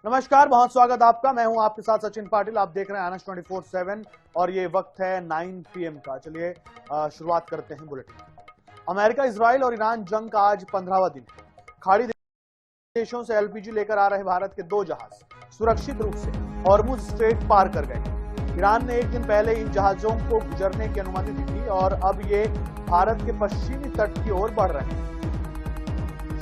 नमस्कार, बहुत स्वागत आपका। मैं हूं आपके साथ सचिन पाटिल। आप देख रहे हैं आनंद 24/7 और ये वक्त है 9 PM का। चलिए शुरुआत करते हैं बुलेटिन। अमेरिका, इजराइल और ईरान जंग का आज 15वां दिन है। खाड़ी देशों से एलपीजी लेकर आ रहे भारत के 2 जहाज सुरक्षित रूप से हॉर्मुज स्ट्रेट पार कर गए। ईरान ने एक दिन पहले इन जहाजों को गुजरने की अनुमति दी थी और अब ये भारत के पश्चिमी तट की ओर बढ़ रहे हैं।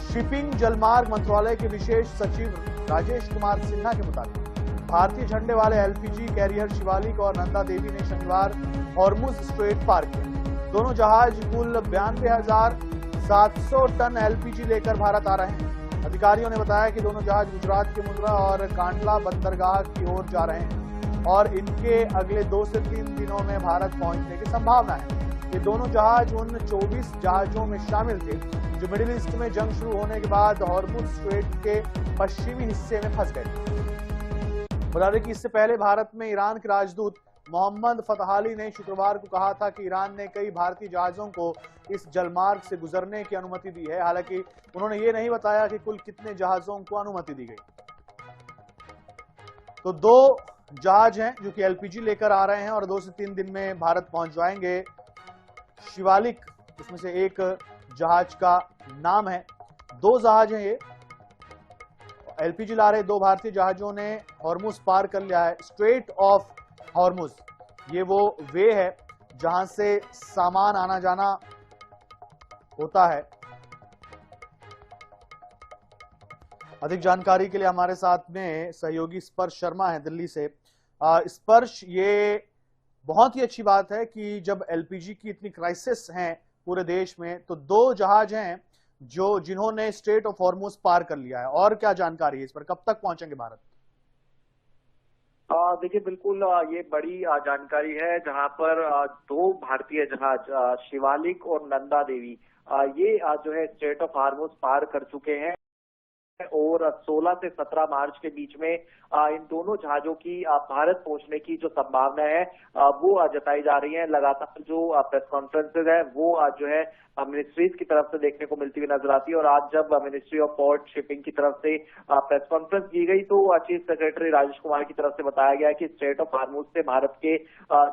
शिपिंग जलमार्ग मंत्रालय के विशेष सचिव राजेश कुमार सिन्हा के मुताबिक भारतीय झंडे वाले एलपीजी कैरियर शिवालिक और नंदा देवी ने शनिवार हॉर्मुज स्ट्रेट पार किया। दोनों जहाज कुल 92,700 टन एलपीजी लेकर भारत आ रहे हैं। अधिकारियों ने बताया कि दोनों जहाज गुजरात के मुंद्रा और कांडला बंदरगाह की ओर जा रहे हैं और इनके अगले 2 से 3 दिनों में भारत पहुंचने की संभावना है। ये दोनों जहाज उन 24 जहाजों में शामिल थे जो मिडिल ईस्ट में जंग शुरू होने के बाद हॉर्मुज स्ट्रेट के पश्चिमी हिस्से में फंस गए। बता दें कि इससे पहले भारत में ईरान के राजदूत मोहम्मद फतहाली ने शुक्रवार को कहा था कि ईरान ने कई भारतीय जहाजों को इस जलमार्ग से गुजरने की अनुमति दी है। हालांकि उन्होंने ये नहीं बताया कि कुल कितने जहाजों को अनुमति दी गई। तो 2 जहाज हैं जो कि एलपीजी लेकर आ रहे हैं और 2 से 3 दिन में भारत पहुंच जाएंगे। शिवालिक इसमें से एक जहाज का नाम है। 2 जहाज हैं ये। एलपीजी ला रहे 2 भारतीय जहाजों ने हॉर्मुज पार कर लिया है। स्ट्रेट ऑफ हॉर्मुज ये वो वे है जहां से सामान आना जाना होता है। अधिक जानकारी के लिए हमारे साथ में सहयोगी स्पर्श शर्मा है दिल्ली से। स्पर्श, ये बहुत ही अच्छी बात है कि जब एलपीजी की इतनी क्राइसिस है पूरे देश में, तो 2 जहाज हैं जिन्होंने स्ट्रेट ऑफ हॉर्मुज पार कर लिया है। और क्या जानकारी है इस पर, कब तक पहुंचेंगे भारत? देखिए, बिल्कुल ये बड़ी जानकारी है जहां पर 2 भारतीय जहाज शिवालिक और नंदा देवी ये जो है स्ट्रेट ऑफ हॉर्मुज पार कर चुके हैं और 16 से 17 मार्च के बीच में इन दोनों जहाजों की भारत पहुंचने की जो संभावना है वो जताई जा रही है। लगातार जो प्रेस कॉन्फ्रेंसेज है वो जो है मिनिस्ट्रीज की तरफ से देखने को मिलती हुई नजर आती है। और आज जब मिनिस्ट्री ऑफ पोर्ट शिपिंग की तरफ से प्रेस कॉन्फ्रेंस की गई तो चीफ सेक्रेटरी राजेश कुमार की तरफ से बताया गया कि स्ट्रेट ऑफ हॉर्मुज से भारत के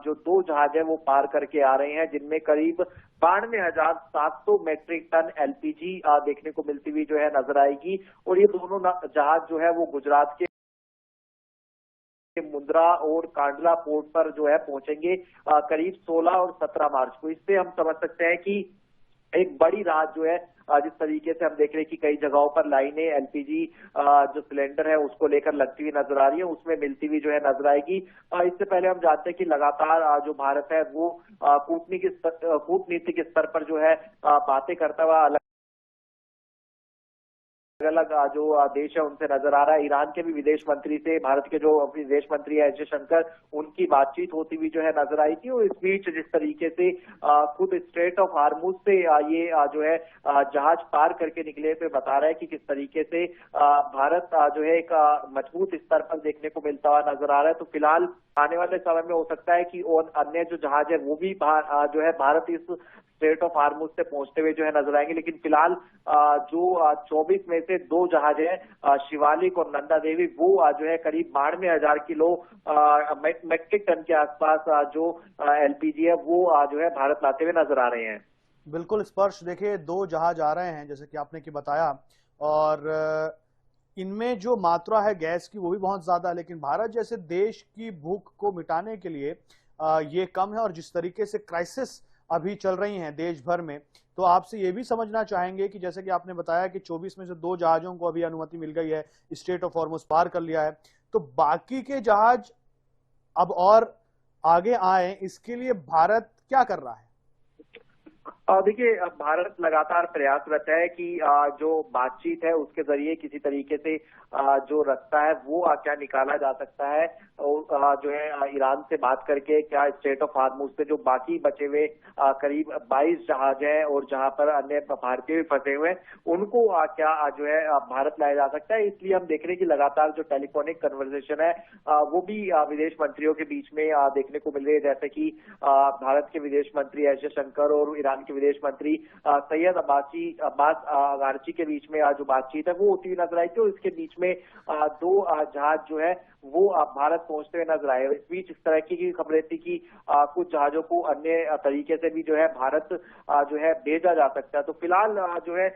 जो 2 जहाज है वो पार करके आ रहे हैं, जिनमें करीब 92,700 मेट्रिक टन एलपीजी देखने को मिलती हुई जो है नजर आएगी। और ये दोनों जहाज जो है वो गुजरात के मुंद्रा और कांडला पोर्ट पर जो है पहुंचेंगे करीब 16 और 17 मार्च को। इससे हम समझ सकते हैं कि एक बड़ी रात जो है जिस तरीके से हम देख रहे हैं कि कई जगहों पर लाइनें एलपीजी जो सिलेंडर है उसको लेकर लगती हुई नजर आ रही है, उसमें मिलती हुई जो है नजर आएगी। इससे पहले हम जानते हैं कि लगातार जो भारत है वो कूटनीतिक स्तर पर जो है बातें करता हुआ अलग जो देश है उनसे नजर आ रहा है। ईरान के भी विदेश मंत्री से भारत के जो विदेश मंत्री है एस जयशंकर, उनकी बातचीत होती हुई जो है नजर आई थी। और इस बीच जिस तरीके से खुद स्ट्रेट ऑफ हॉर्मुज से ये जो है जहाज पार करके निकले पे बता रहा है कि किस तरीके से भारत जो है एक मजबूत स्तर पर देखने को मिलता हुआ नजर आ रहा है। तो फिलहाल आने वाले समय में हो सकता है कि और अन्य जो जहाज है वो भी जो है भारत इस स्ट्रेट ऑफ हॉर्मुज से पहुंचते हुए जो है नजर आएंगे। लेकिन फिलहाल जो 24 में से 2 जहाज है शिवालिक और नंदा देवी वो जो है करीब 92,000 किलो मेट्रिक टन के आसपास जो एलपीजी है वो जो है भारत लाते हुए नजर आ रहे हैं। बिल्कुल स्पर्श, देखिए 2 जहाज आ रहे हैं जैसे कि आपने की बताया, और इनमें जो मात्रा है गैस की वो भी बहुत ज्यादा है। लेकिन भारत जैसे देश की भूख को मिटाने के लिए ये कम है। और जिस तरीके से क्राइसिस अभी चल रही हैं देश भर में, तो आपसे ये भी समझना चाहेंगे कि जैसे कि आपने बताया कि 24 में से 2 जहाजों को अभी अनुमति मिल गई है, स्ट्रेट ऑफ हॉर्मुज पार कर लिया है, तो बाकी के जहाज अब और आगे आए, इसके लिए भारत क्या कर रहा है? देखिए, भारत लगातार प्रयासरत है कि जो बातचीत है उसके जरिए किसी तरीके से जो रास्ता है वो क्या निकाला जा सकता है। और जो है ईरान से बात करके क्या स्ट्रेट ऑफ हॉर्मुज से जो बाकी बचे हुए करीब 22 जहाज हैं और जहां पर अन्य भारतीय भी फंसे हुए हैं उनको क्या जो है भारत लाया जा सकता है। इसलिए हम देख रहे हैं कि लगातार जो टेलीफोनिक कन्वर्सेशन है वो भी विदेश मंत्रियों के बीच में देखने को मिल रही है। जैसे कि भारत के विदेश मंत्री एस जयशंकर और ईरान के विदेश मंत्री सैयद अब्बास अगारची के बीच में जो बातचीत है वो होती हुई नजर आई थी, और इसके बीच में दो जहाज जो है वो भारत पहुंचते हुए नजर आए। इस बीच इस तरह की खबरें थी कि कुछ जहाजों को अन्य तरीके से भी जो है भारत जो है भेजा जा सकता है। तो फिलहाल जो है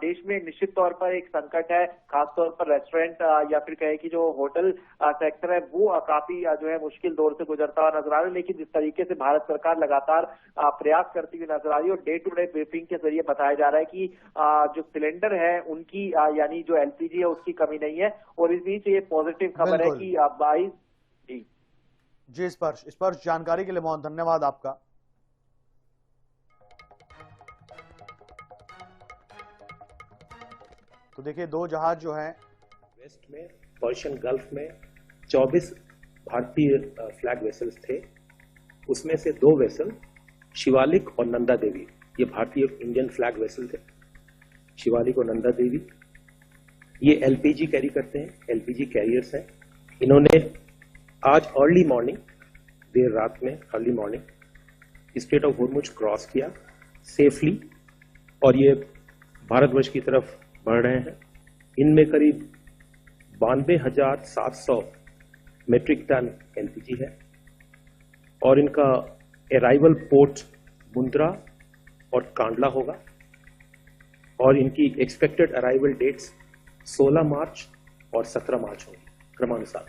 देश में निश्चित तौर पर एक संकट है, खासतौर पर रेस्टोरेंट या फिर कहे कि जो होटल सेक्टर है वो काफी जो है मुश्किल दौर से गुजरता हुआ नजर आ रहा है। लेकिन जिस तरीके से भारत सरकार लगातार प्रयास करती हुई नजर आ रही है, और डे टू डे ब्रीफिंग के जरिए बताया जा रहा है कि जो सिलेंडर है उनकी यानी जो एलपीजी है उसकी कमी नहीं है। और इस बीच ये पॉजिटिव खबर है कि 22 जी स्पर्श जानकारी के लिए बहुत धन्यवाद आपका। तो देखिए, दो जहाज जो हैं वेस्ट में पर्शियन गल्फ में 24 भारतीय फ्लैग वेसल्स थे, उसमें से 2 वेसल शिवालिक और नंदा देवी, ये भारतीय इंडियन फ्लैग वेसल थे। शिवालिक और नंदा देवी ये एलपीजी कैरी करते हैं, एलपीजी कैरियर्स हैं। इन्होंने आज अर्ली मॉर्निंग, देर रात में early morning straight of Hormuz cross किया सेफली, और ये भारतवर्ष की तरफ बढ़ रहे हैं। इनमें करीब 92,700 मेट्रिक टन एलपीजी है, और इनका अराइवल पोर्ट मुंद्रा और कांडला होगा, और इनकी एक्सपेक्टेड अराइवल डेट्स 16 मार्च और 17 मार्च होंगी क्रमानुसार।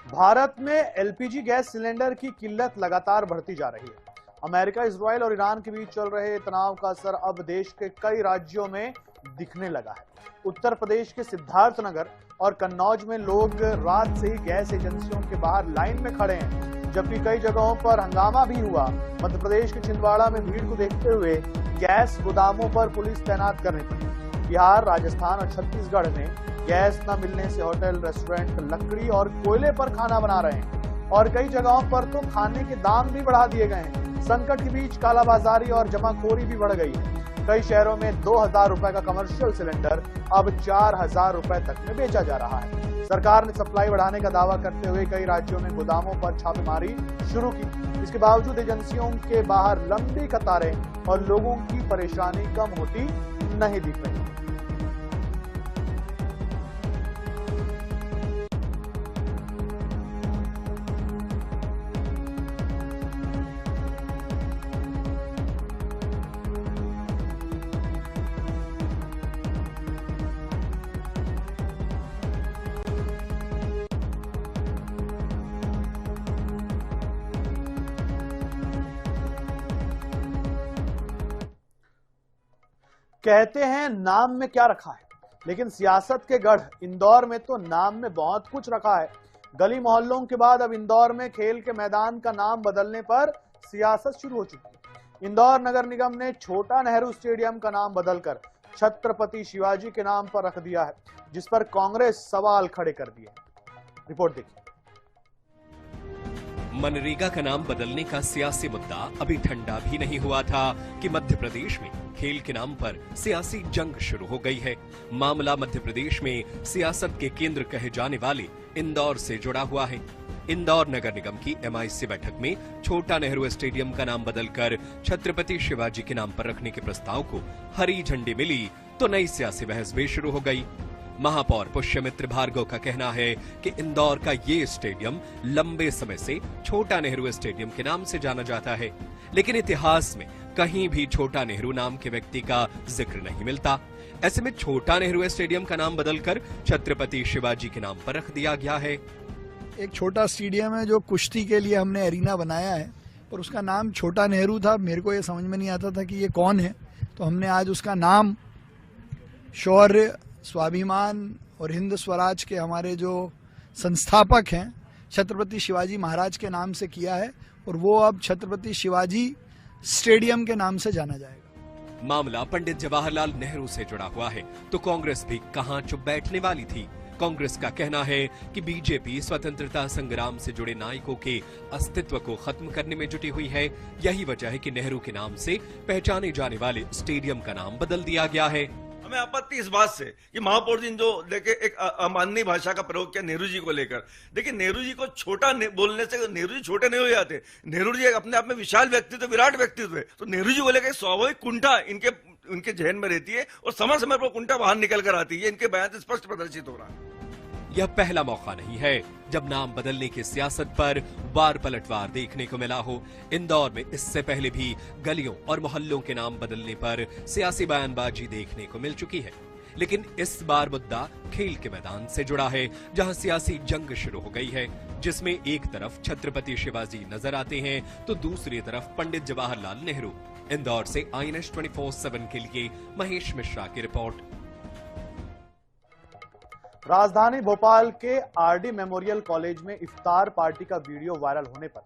भारत में एलपीजी गैस सिलेंडर की किल्लत लगातार बढ़ती जा रही है। अमेरिका, इजराइल और ईरान के बीच चल रहे तनाव का असर अब देश के कई राज्यों में दिखने लगा है। उत्तर प्रदेश के सिद्धार्थनगर और कन्नौज में लोग रात से ही गैस एजेंसियों के बाहर लाइन में खड़े हैं, जबकि कई जगहों पर हंगामा भी हुआ। मध्य प्रदेश के छिंदवाड़ा में भीड़ को देखते हुए गैस गोदामों पर पुलिस तैनात करनी पड़ी। बिहार, राजस्थान और छत्तीसगढ़ में गैस न मिलने से होटल, रेस्टोरेंट लकड़ी और कोयले पर खाना बना रहे हैं, और कई जगहों पर तो खाने के दाम भी बढ़ा दिए गए हैं। संकट के बीच कालाबाजारी और जमाखोरी भी बढ़ गई है। कई शहरों में 2,000 रुपए का कमर्शियल सिलेंडर अब 4,000 रुपए तक में बेचा जा रहा है। सरकार ने सप्लाई बढ़ाने का दावा करते हुए कई राज्यों में गोदामों पर छापेमारी शुरू की। इसके बावजूद एजेंसियों के बाहर लंबी कतारें और लोगों की परेशानी कम होती नहीं दिख रही। कहते हैं नाम में क्या रखा है, लेकिन सियासत के गढ़ इंदौर में तो नाम में बहुत कुछ रखा है। गली मोहल्लों के बाद अब इंदौर में खेल के मैदान का नाम बदलने पर सियासत शुरू हो चुकी है। इंदौर नगर निगम ने छोटा नेहरू स्टेडियम का नाम बदलकर छत्रपति शिवाजी के नाम पर रख दिया है, जिस पर कांग्रेस सवाल खड़े कर दिए। रिपोर्ट देखिए। मनरेगा का नाम बदलने का सियासी मुद्दा अभी ठंडा भी नहीं हुआ था कि मध्य प्रदेश में खेल के नाम पर सियासी जंग शुरू हो गई है। मामला मध्य प्रदेश में सियासत के केंद्र कहे जाने वाले इंदौर से जुड़ा हुआ है। इंदौर नगर निगम की MIC बैठक में छोटा नेहरू स्टेडियम का नाम बदलकर छत्रपति शिवाजी के नाम पर रखने के प्रस्ताव को हरी झंडी मिली तो नई सियासी बहस भी शुरू हो गई। महापौर पुष्यमित्र भार्गव का कहना है कि इंदौर का ये स्टेडियम लंबे समय से छोटा नेहरू स्टेडियम के नाम से जाना जाता है, लेकिन इतिहास में कहीं भी छोटा नेहरू नाम के व्यक्ति का जिक्र नहीं मिलता। ऐसे में छोटा नेहरू स्टेडियम का नाम बदलकर छत्रपति शिवाजी के नाम पर रख दिया गया है। एक छोटा स्टेडियम है जो कुश्ती के लिए हमने एरिना बनाया है, और उसका नाम छोटा नेहरू था। मेरे को ये समझ में नहीं आता था कि ये कौन है, तो हमने आज उसका नाम शौर्य, स्वाभिमान और हिंद स्वराज के हमारे जो संस्थापक हैं छत्रपति शिवाजी महाराज के नाम से किया है, और वो अब छत्रपति शिवाजी स्टेडियम के नाम से जाना जाएगा। मामला पंडित जवाहरलाल नेहरू से जुड़ा हुआ है तो कांग्रेस भी कहां चुप बैठने वाली थी। कांग्रेस का कहना है कि बीजेपी स्वतंत्रता संग्राम से जुड़े नायकों के अस्तित्व को खत्म करने में जुटी हुई है। यही वजह है कि नेहरू के नाम से पहचाने जाने वाले स्टेडियम का नाम बदल दिया गया है। हमें आपत्ति इस बात से कि महापौर जी जो देखिए एक अमानवीय भाषा का प्रयोग किया नेहरू जी को लेकर। देखिए नेहरू जी को छोटा बोलने से नेहरू जी छोटे नहीं हो जाते। नेहरू जी अपने आप में विशाल व्यक्तित्व, विराट व्यक्तित्व है। तो नेहरू जी को लेकर स्वाभाविक कुंठा इनके जहन में रहती है और समय समय पर कुंठा बाहर निकल कर आती है। इनके बयान से स्पष्ट प्रदर्शित हो रहा है। यह पहला मौका नहीं है जब नाम बदलने की सियासत पर वार पलटवार देखने को मिला हो। इंदौर में इससे पहले भी गलियों और मोहल्लों के नाम बदलने पर सियासी बयानबाजी देखने को मिल चुकी है, लेकिन इस बार मुद्दा खेल के मैदान से जुड़ा है, जहां सियासी जंग शुरू हो गई है, जिसमें एक तरफ छत्रपति शिवाजी नजर आते हैं तो दूसरी तरफ पंडित जवाहरलाल नेहरू। इंदौर से INS 24/7 के लिए महेश मिश्रा की रिपोर्ट। राजधानी भोपाल के RD मेमोरियल कॉलेज में इफ्तार पार्टी का वीडियो वायरल होने पर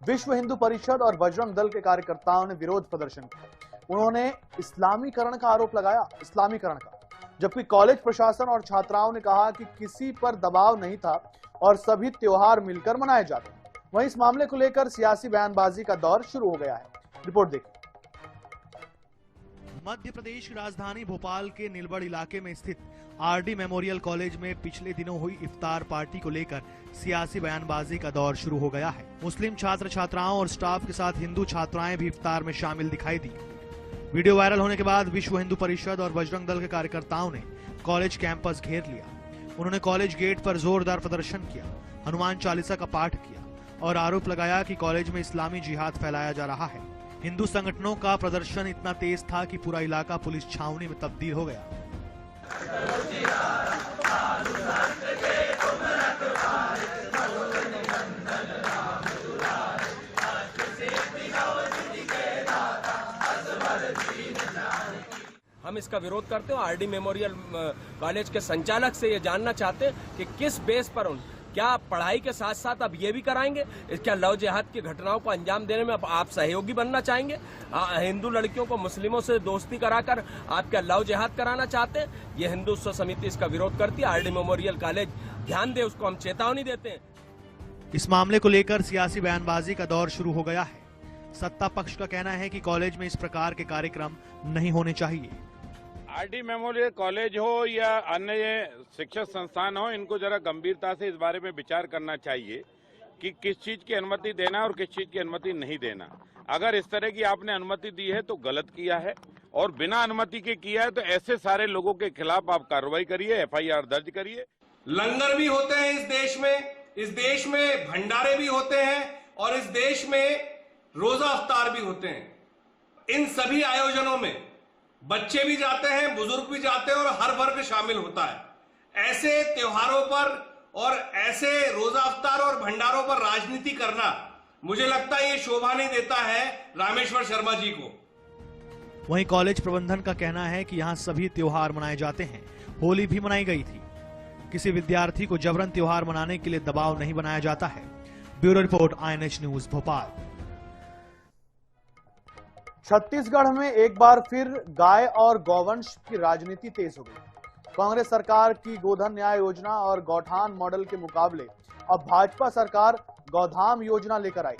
विश्व हिंदू परिषद और बजरंग दल के कार्यकर्ताओं ने विरोध प्रदर्शन किया। उन्होंने इस्लामीकरण का आरोप लगाया, जबकि कॉलेज प्रशासन और छात्राओं ने कहा कि किसी पर दबाव नहीं था और सभी त्योहार मिलकर मनाए जाते हैं। वहीं इस मामले को लेकर सियासी बयानबाजी का दौर शुरू हो गया है। रिपोर्ट देखिए। मध्य प्रदेश की राजधानी भोपाल के नीलबड़ इलाके में स्थित RD मेमोरियल कॉलेज में पिछले दिनों हुई इफ्तार पार्टी को लेकर सियासी बयानबाजी का दौर शुरू हो गया है। मुस्लिम छात्र छात्राओं और स्टाफ के साथ हिंदू छात्राएं भी इफ्तार में शामिल दिखाई दी। वीडियो वायरल होने के बाद विश्व हिंदू परिषद और बजरंग दल के कार्यकर्ताओं ने कॉलेज कैंपस घेर लिया। उन्होंने कॉलेज गेट पर जोरदार प्रदर्शन किया, हनुमान चालीसा का पाठ किया और आरोप लगाया कि कॉलेज में इस्लामी जिहाद फैलाया जा रहा है। हिंदू संगठनों का प्रदर्शन इतना तेज था कि पूरा इलाका पुलिस छावनी में तब्दील हो गया। हम इसका विरोध करते हैं। RD मेमोरियल कॉलेज के संचालक से ये जानना चाहते हैं कि किस बेस पर क्या पढ़ाई के साथ साथ अब ये भी कराएंगे? क्या लव जिहाद की घटनाओं को अंजाम देने में आप सहयोगी बनना चाहेंगे? हिंदू लड़कियों को मुस्लिमों से दोस्ती कराकर आप क्या लव जिहाद कराना चाहते हैं? ये हिंदुत्व समिति इसका विरोध करती है। RD मेमोरियल कॉलेज ध्यान दे, उसको हम चेतावनी देते हैं। इस मामले को लेकर सियासी बयानबाजी का दौर शुरू हो गया है। सत्ता पक्ष का कहना है कि कॉलेज में इस प्रकार के कार्यक्रम नहीं होने चाहिए। RD मेमोरियल कॉलेज हो या अन्य शिक्षण संस्थान हो, इनको जरा गंभीरता से इस बारे में विचार करना चाहिए कि किस चीज की अनुमति देना और किस चीज की अनुमति नहीं देना। अगर इस तरह की आपने अनुमति दी है तो गलत किया है, और बिना अनुमति के किया है तो ऐसे सारे लोगों के खिलाफ आप कार्रवाई करिए, FIR दर्ज करिए। लंगर भी होते हैं इस देश में भंडारे भी होते हैं और इस देश में रोजा अफ्तार भी होते हैं। इन सभी आयोजनों में बच्चे भी जाते हैं, बुजुर्ग भी जाते हैं और हर वर्ग शामिल होता है। ऐसे त्योहारों पर और ऐसे रोजा अफ्तार और भंडारों पर राजनीति करना मुझे लगता है ये शोभा नहीं देता है रामेश्वर शर्मा जी को। वहीं कॉलेज प्रबंधन का कहना है कि यहाँ सभी त्योहार मनाए जाते हैं। होली भी मनाई गई थी। किसी विद्यार्थी को जबरन त्योहार मनाने के लिए दबाव नहीं बनाया जाता है। Bureau report, INH news Bhopal. Chhattisgarh में एक बार फिर गाय और गौवंश की राजनीति तेज हो गई। कांग्रेस सरकार की गोधन न्याय योजना और गौठान मॉडल के मुकाबले अब भाजपा सरकार गौधाम योजना लेकर आई।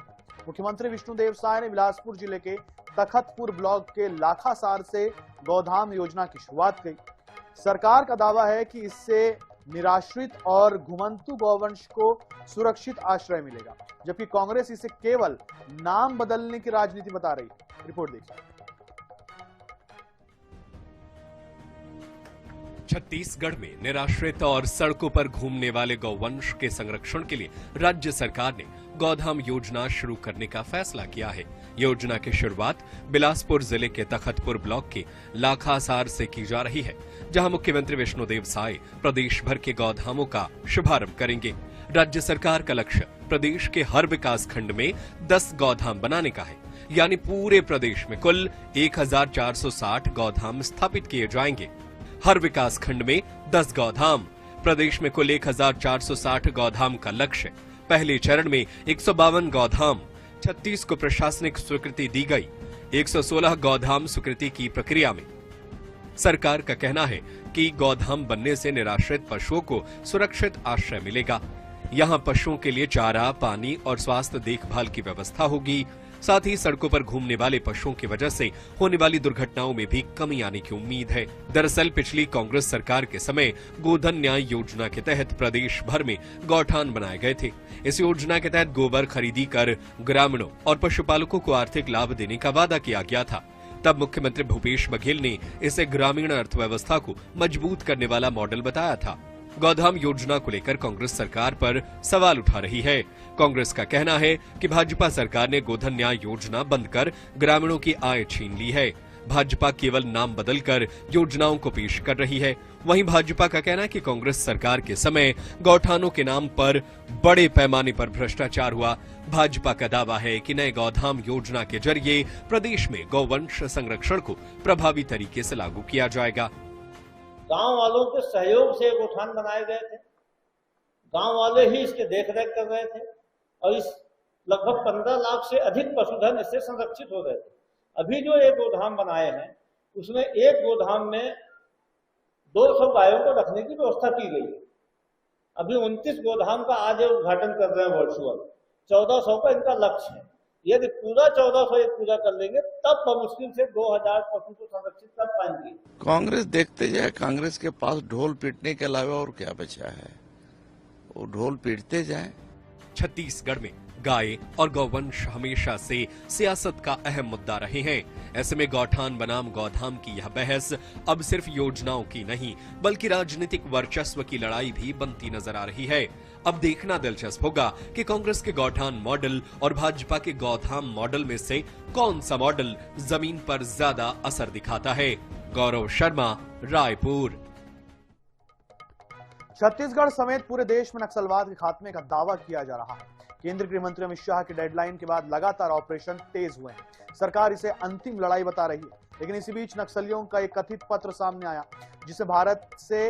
मुख्यमंत्री विष्णुदेव साय ने बिलासपुर जिले के तखतपुर ब्लॉक के लाखासार से गौधाम योजना की शुरुआत की। सरकार का दावा है कि इससे निराश्रित और घुमंतु गौवंश को सुरक्षित आश्रय मिलेगा, जबकि कांग्रेस इसे केवल नाम बदलने की राजनीति बता रही है। रिपोर्ट देखिए। छत्तीसगढ़ में निराश्रित और सड़कों पर घूमने वाले गौवंश के संरक्षण के लिए राज्य सरकार ने गौधाम योजना शुरू करने का फैसला किया है। योजना की शुरुआत बिलासपुर जिले के तखतपुर ब्लॉक के लाखासार से की जा रही है, जहां मुख्यमंत्री विष्णुदेव साय प्रदेश भर के गौधामों का शुभारंभ करेंगे। राज्य सरकार का लक्ष्य प्रदेश के हर विकास खंड में 10 गौधाम बनाने का है, यानी पूरे प्रदेश में कुल 1460 गौधाम स्थापित किए जाएंगे। हर विकास खंड में 10 गौधाम। प्रदेश में कुल 1460 गौधाम का लक्ष्य। पहले चरण में 152 गौधाम। 36 को प्रशासनिक स्वीकृति दी गई। 116 गौधाम स्वीकृति की प्रक्रिया में। सरकार का कहना है कि गौधाम बनने से निराश्रित पशुओं को सुरक्षित आश्रय मिलेगा। यहाँ पशुओं के लिए चारा, पानी और स्वास्थ्य देखभाल की व्यवस्था होगी। साथ ही सड़कों पर घूमने वाले पशुओं की वजह से होने वाली दुर्घटनाओं में भी कमी आने की उम्मीद है। दरअसल पिछली कांग्रेस सरकार के समय गोधन न्याय योजना के तहत प्रदेश भर में गौठान बनाए गए थे। इस योजना के तहत गोबर खरीदी कर ग्रामीणों और पशुपालकों को आर्थिक लाभ देने का वादा किया गया था। तब मुख्यमंत्री भूपेश बघेल ने इसे ग्रामीण अर्थव्यवस्था को मजबूत करने वाला मॉडल बताया था। गौधाम योजना को लेकर कांग्रेस सरकार पर सवाल उठा रही है। कांग्रेस का कहना है कि भाजपा सरकार ने गोधन न्याय योजना बंद कर ग्रामीणों की आय छीन ली है। भाजपा केवल नाम बदलकर योजनाओं को पेश कर रही है। वहीं भाजपा का कहना है कि कांग्रेस सरकार के समय गौठानों के नाम पर बड़े पैमाने पर भ्रष्टाचार हुआ। भाजपा का दावा है कि नए गौधाम योजना के जरिए प्रदेश में गौवंश संरक्षण को प्रभावी तरीके से लागू किया जाएगा। गांव वालों के सहयोग से गौठान बनाए गए थे, गांव वाले ही इसके देखरेख कर रहे थे और इस लगभग 15 लाख से अधिक पशुधन इससे संरक्षित हो गए थे। अभी जो एक गोधाम बनाए हैं उसमें एक गोधाम में 200 गायों को रखने की व्यवस्था की गई है। अभी 29 गोधाम का आज उद्घाटन कर रहे हैं वर्चुअल, 1400 का इनका लक्ष्य है। यदि पूरा 1400 पूरा कर लेंगे तब मुश्किल से 2000 पशु को संरक्षित कर पाएंगे। कांग्रेस देखते जाए, कांग्रेस के पास ढोल पीटने के अलावा और क्या बचा है, वो ढोल पीटते जाए। छत्तीसगढ़ में गाय और गौवंश हमेशा से सियासत का अहम मुद्दा रहे हैं। ऐसे में गौठान बनाम गौधाम की यह बहस अब सिर्फ योजनाओं की नहीं बल्कि राजनीतिक वर्चस्व की लड़ाई भी बनती नजर आ रही है। अब देखना दिलचस्प होगा कि कांग्रेस के गौठान मॉडल और भाजपा के गौधाम मॉडल में से कौन सा मॉडल जमीन पर ज्यादा असर दिखाता है। गौरव शर्मा, रायपुर। छत्तीसगढ़ समेत पूरे देश में नक्सलवाद के खात्मे का दावा किया जा रहा है। केंद्रीय गृह मंत्री अमित शाह की डेडलाइन के बाद लगातार ऑपरेशन तेज हुए हैं। सरकार इसे अंतिम लड़ाई बता रही है, लेकिन इसी बीच नक्सलियों का एक कथित पत्र सामने आया जिसे भारत से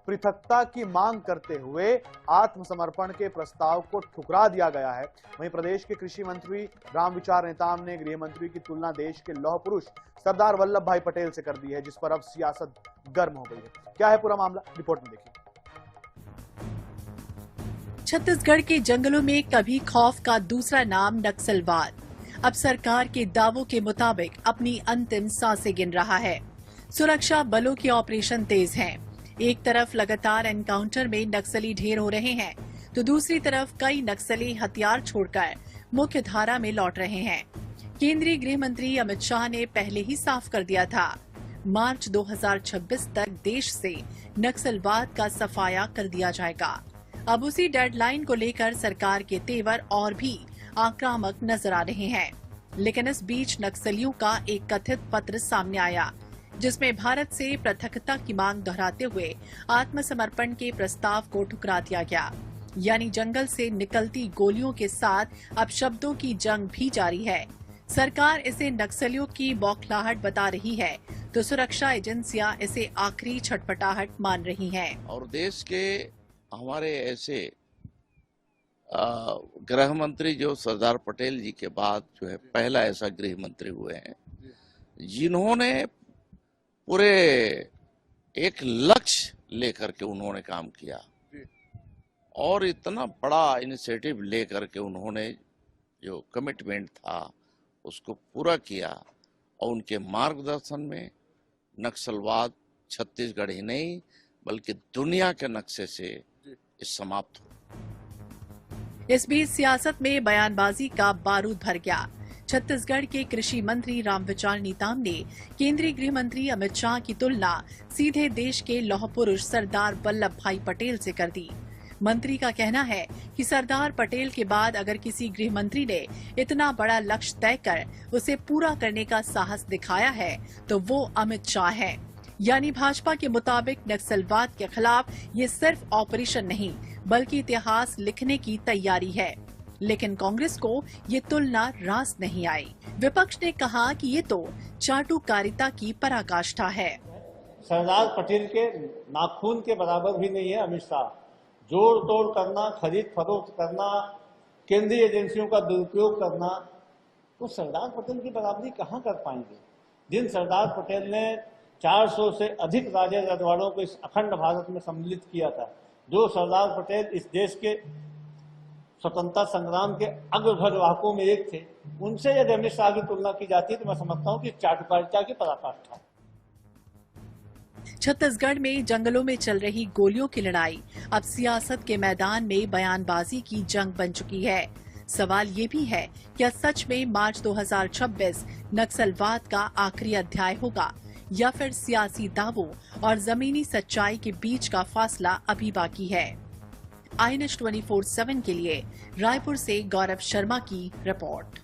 पृथकता की मांग करते हुए आत्मसमर्पण के प्रस्ताव को ठुकरा दिया गया है। वहीं प्रदेश के कृषि मंत्री रामविचार नेताम ने गृह मंत्री की तुलना देश के लौह पुरुष सरदार वल्लभ भाई पटेल से कर दी है, जिस पर अब सियासत गर्म हो गई है। क्या है पूरा मामला, रिपोर्ट में देखिए। छत्तीसगढ़ के जंगलों में कभी खौफ का दूसरा नाम नक्सलवाद अब सरकार के दावों के मुताबिक अपनी अंतिम सांसें गिन रहा है। सुरक्षा बलों के ऑपरेशन तेज हैं। एक तरफ लगातार एनकाउंटर में नक्सली ढेर हो रहे हैं तो दूसरी तरफ कई नक्सली हथियार छोड़कर मुख्य धारा में लौट रहे हैं। केंद्रीय गृह मंत्री अमित शाह ने पहले ही साफ कर दिया था, मार्च 2026 तक देश से नक्सलवाद का सफाया कर दिया जाएगा। अब उसी डेडलाइन को लेकर सरकार के तेवर और भी आक्रामक नजर आ रहे हैं। लेकिन इस बीच नक्सलियों का एक कथित पत्र सामने आया जिसमें भारत से पृथकता की मांग दोहराते हुए आत्मसमर्पण के प्रस्ताव को ठुकरा दिया गया। यानी जंगल से निकलती गोलियों के साथ अब शब्दों की जंग भी जारी है। सरकार इसे नक्सलियों की बौखलाहट बता रही है तो सुरक्षा एजेंसियां इसे आखिरी छटपटाहट मान रही हैं। और देश के हमारे ऐसे गृह मंत्री जो सरदार पटेल जी के बाद जो है पहला ऐसा गृह मंत्री हुए हैं जिन्होंने पूरे एक लक्ष्य लेकर के उन्होंने काम किया और इतना बड़ा इनिशिएटिव लेकर के उन्होंने जो कमिटमेंट था उसको पूरा किया और उनके मार्गदर्शन में नक्सलवाद छत्तीसगढ़ ही नहीं बल्कि दुनिया के नक्शे से समाप्त हो। इस बीच सियासत में बयानबाजी का बारूद भर गया। छत्तीसगढ़ के कृषि मंत्री रामविचार नेताम ने केंद्रीय गृह मंत्री अमित शाह की तुलना सीधे देश के लौह पुरुष सरदार वल्लभ भाई पटेल से कर दी। मंत्री का कहना है कि सरदार पटेल के बाद अगर किसी गृह मंत्री ने इतना बड़ा लक्ष्य तय कर उसे पूरा करने का साहस दिखाया है तो वो अमित शाह है। यानी भाजपा के मुताबिक नक्सलवाद के खिलाफ ये सिर्फ ऑपरेशन नहीं बल्कि इतिहास लिखने की तैयारी है। लेकिन कांग्रेस को ये तुलना रास नहीं आई। विपक्ष ने कहा कि ये तो चाटुकारिता की पराकाष्ठा है। सरदार पटेल के नाखून के बराबर भी नहीं है अमित शाह। जोड़ तोड़ करना, खरीद फरोख्त करना, केंद्रीय एजेंसियों का दुरुपयोग करना, तो सरदार पटेल की बराबरी कहाँ कर पाएंगे। जिन सरदार पटेल ने 400 से अधिक राजे रजवाड़ों को इस अखंड भारत में सम्मिलित किया था, जो सरदार पटेल इस देश के स्वतंत्रता संग्राम के अग्रभरवाहकों में एक थे, उनसे यदि अमित शाह की तुलना की जाती है तो मैं समझता हूँ कि चाटुकारिता की पराकाष्ठा। छत्तीसगढ़ में जंगलों में चल रही गोलियों की लड़ाई अब सियासत के मैदान में बयानबाजी की जंग बन चुकी है। सवाल ये भी है, क्या सच में मार्च 2026 नक्सलवाद का आखिरी अध्याय होगा या फिर सियासी दावों और जमीनी सच्चाई के बीच का फासला अभी बाकी है? INS 24/7 के लिए रायपुर से गौरव शर्मा की रिपोर्ट।